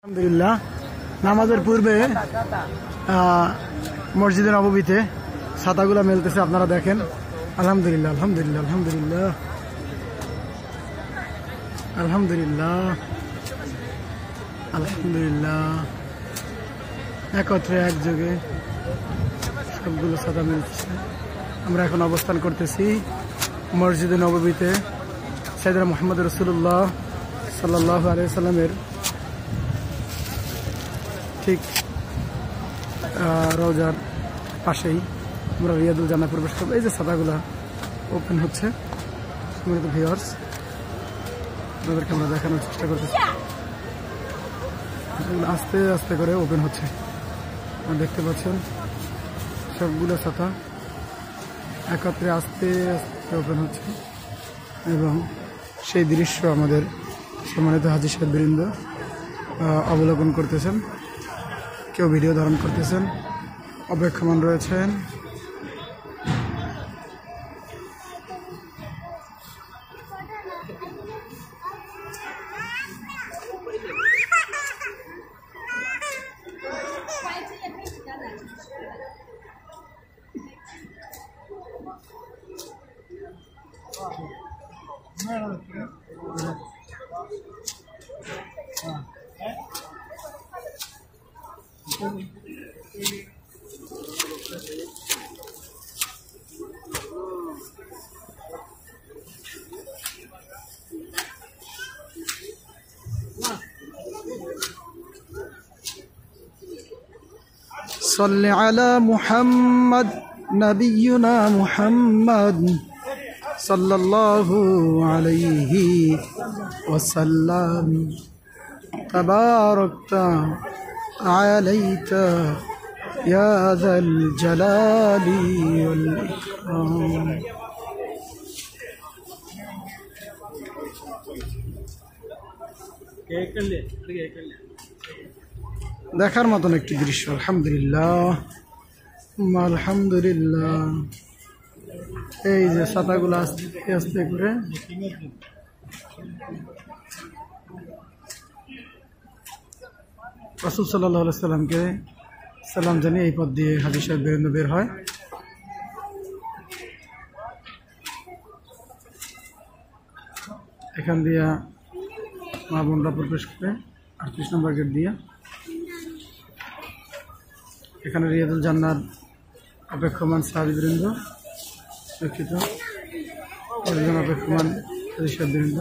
আলহামদুলিল্লাহ নামাজের পূর্বে মসজিদের নববীতে ছাতাগুলা মেলতেছে, আপনারা দেখেন। আলহামদুলিল্লাহ আলহামদুলিল্লাহ আলহামদুলিল্লাহ আলহামদুলিল্লাহ আলহামদুলিল্লাহ একত্রে একযোগে সবগুলো ছাতা মিলতেছে। আমরা এখন অবস্থান করতেছি মসজিদে নববীতে সাইয়েদনা মুহাম্মদ রাসূলুল্লাহ সাল্লাল্লাহু আলাইহি সাল্লামের ঠিক রওজার পাশেই আমরা রিয়াদুল জান্নাহ প্রবেশ করবো। এই যে ছাতাগুলা ওপেন হচ্ছে, সম্মানিত ভিউয়ার্স আপনাদেরকে আমরা দেখানোর চেষ্টা করতেছি। আস্তে আস্তে করে ওপেন হচ্ছে, আপনারা দেখতে পাচ্ছেন সবগুলো ছাতা একত্রে আস্তে আস্তে ওপেন হচ্ছে এবং সেই দৃশ্য আমাদের সম্মানিত হাজী সাহেববৃন্দ অবলোকন করতেছেন, কেউ ভিডিও ধারণ করতেছেন, অপেক্ষমান রয়েছেন। صل على محمد نبينا محمد صلى الله عليه وسلم تباركت عليك يا ذا الجلال والإكرام। দেখার মতন একটি দৃশ্য। আলহামদুলিল্লাহ আলহামদুলিল্লাহ। এই যে ছাতাগুলো আস্তে আস্তে করে রাসূল সাল্লাল্লাহু আলাইহি সাল্লামকে সালাম জানিয়ে এই পথ দিয়ে হাজী সাহেব বের হয়। এখান দিয়ে মা বোনরা প্রবেশ করে 38 নম্বর গেট দিয়ে। এখানে রিয়াদুল জান্নাত অপেক্ষমান সাহাবীবৃন্দ, দুঃখিত একজন অপেক্ষমান হাজী সাহেববৃন্দ।